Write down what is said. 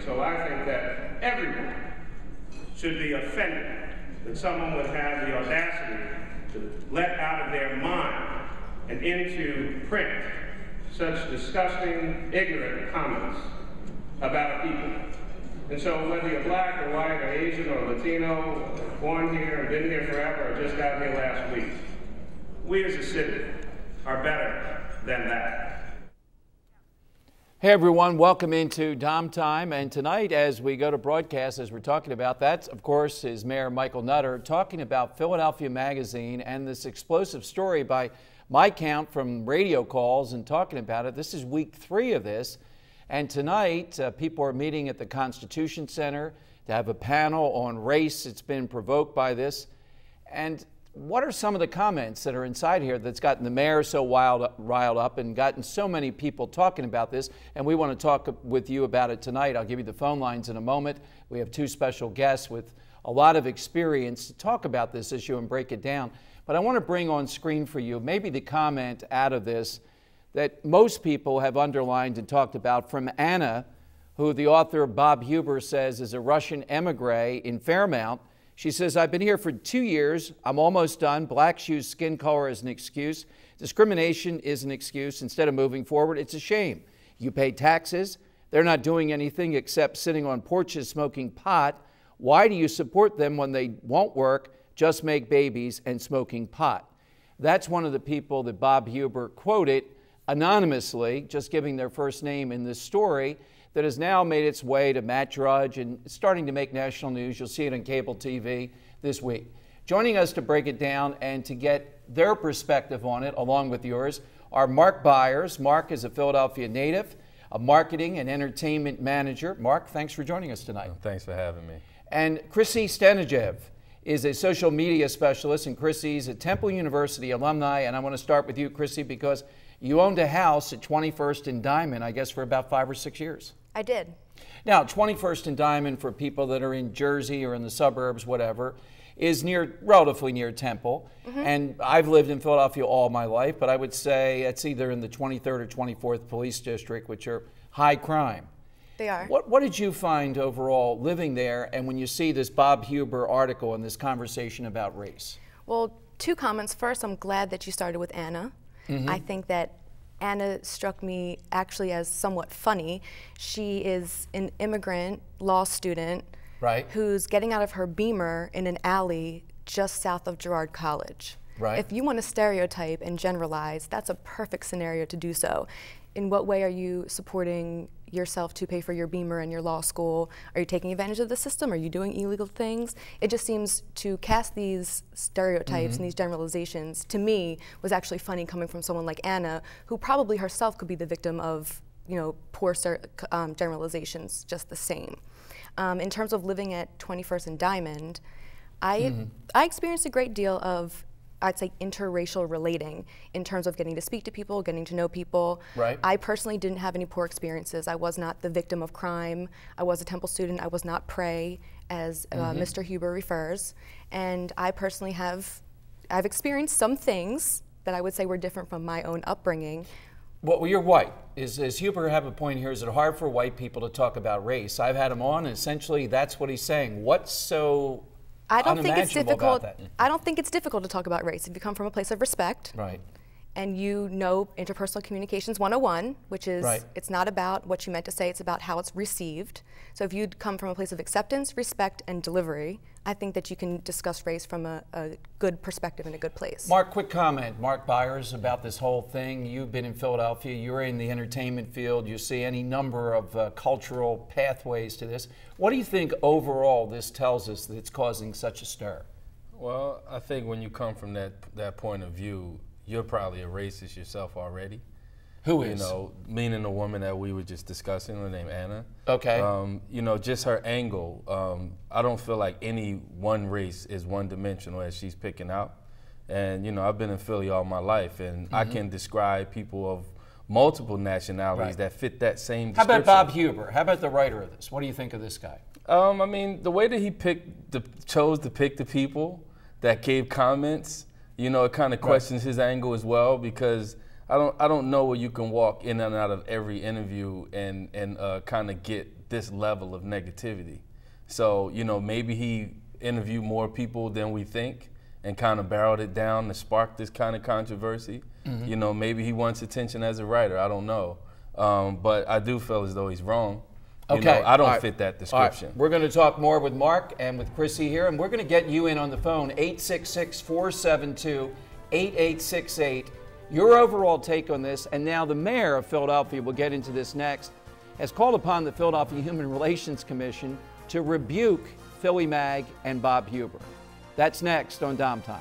so I think that everyone should be offended that someone would have the audacity to let out of their mind and into print such disgusting, ignorant comments about people. And so whether you're black or white or Asian or Latino, born here and been here forever or just got here last week, we as a city are better than that. Hey everyone, welcome into DomTime, and tonight as we go to broadcast, as we're talking about, that of course is Mayor Michael Nutter talking about Philadelphia Magazine and this explosive story by my count from radio calls and talking about it. This is week 3 of this, and tonight people are meeting at the Constitution Center to have a panel on race. It's been provoked by this. And what are some of the comments that are inside here that's gotten the mayor so riled up and gotten so many people talking about this? And we want to talk with you about it tonight. I'll give you the phone lines in a moment. We have 2 special guests with a lot of experience to talk about this issue and break it down. But I want to bring on screen for you maybe the comment out of this that most people have underlined and talked about from Anna, who the author Bob Huber says is a Russian emigre in Fairmount. She says, I've been here for 2 years. I'm almost done. Black shoes, skin color is an excuse. Discrimination is an excuse. Instead of moving forward, it's a shame. You pay taxes. They're not doing anything except sitting on porches smoking pot. Why do you support them when they won't work, just make babies and smoking pot? That's one of the people that Bob Huber quoted anonymously, just giving their first name in this story, that has now made its way to Matt Drudge and starting to make national news. You'll see it on cable TV this week. Joining us to break it down and to get their perspective on it, along with yours, are Mark Byers. Mark is a Philadelphia native, a marketing and entertainment manager. Mark, thanks for joining us tonight. Thanks for having me. And Chrissy Stanijev is a social media specialist, and Chrissy's a Temple University alumni. And I want to start with you, Chrissy, because you owned a house at 21st and Diamond, I guess, for about 5 or 6 years. I did. Now, 21st and Diamond, for people that are in Jersey or in the suburbs, whatever, is relatively near Temple. And I've lived in Philadelphia all my life, but I would say it's either in the 23rd or 24th Police District, which are high crime. They are. What did you find overall living there, and when you see this Bob Huber article and this conversation about race? Well, 2 comments. First, I'm glad that you started with Anna. I think that Anna struck me actually as somewhat funny. She is an immigrant law student who's getting out of her Beamer in an alley just south of Girard College. If you want to stereotype and generalize, that's a perfect scenario to do so. In what way are you supporting yourself to pay for your Beamer and your law school? Are you taking advantage of the system? Are you doing illegal things? It just seems to cast these stereotypes and these generalizations, to me, was actually funny coming from someone like Anna, who probably herself could be the victim of, poor generalizations just the same. In terms of living at 21st and Diamond, I experienced a great deal of, I'd say, interracial relating in terms of getting to speak to people, getting to know people. I personally didn't have any poor experiences. I was not the victim of crime. I was a Temple student. I was not prey, as Mr. Huber refers. And I personally I've experienced some things that I would say were different from my own upbringing. Well, you're white. Is Huber have a point here? Is it hard for white people to talk about race? I've had him on, and essentially that's what he's saying. What's so I don't think it's difficult. About that? I don't think it's difficult to talk about race if you come from a place of respect. And you know interpersonal communications 101, which is it's not about what you meant to say, it's about how it's received. So if you come from a place of acceptance, respect, and delivery, I think that you can discuss race from a good perspective and a good place. Mark, quick comment. Mark Byers, about this whole thing. You've been in Philadelphia. You're in the entertainment field. You see any number of cultural pathways to this. What do you think overall this tells us that's causing such a stir? Well, I think when you come from that point of view, you're probably a racist yourself already. Who is? Meaning the woman that we were just discussing, her name Anna. Okay. Just her angle. I don't feel like any one race is one-dimensional as she's picking out. And, I've been in Philly all my life, and I can describe people of multiple nationalities that fit that same description. How about Bob Huber? How about the writer of this? What do you think of this guy? The way that he chose to pick the people that gave comments, it kind of questions his angle as well, because I don't know where you can walk in and out of every interview and kind of get this level of negativity. So, you know, maybe he interviewed more people than we think and kind of barreled it down to spark this kind of controversy. You know, maybe he wants attention as a writer. I don't know. But I do feel as though he's wrong. You know, I don't fit that description. All right. We're going to talk more with Mark and with Chrissy here, and we're going to get you in on the phone, 866-472-8868. Your overall take on this, and now the mayor of Philadelphia, we'll get into this next, has called upon the Philadelphia Human Relations Commission to rebuke Philly Mag and Bob Huber. That's next on DomTime.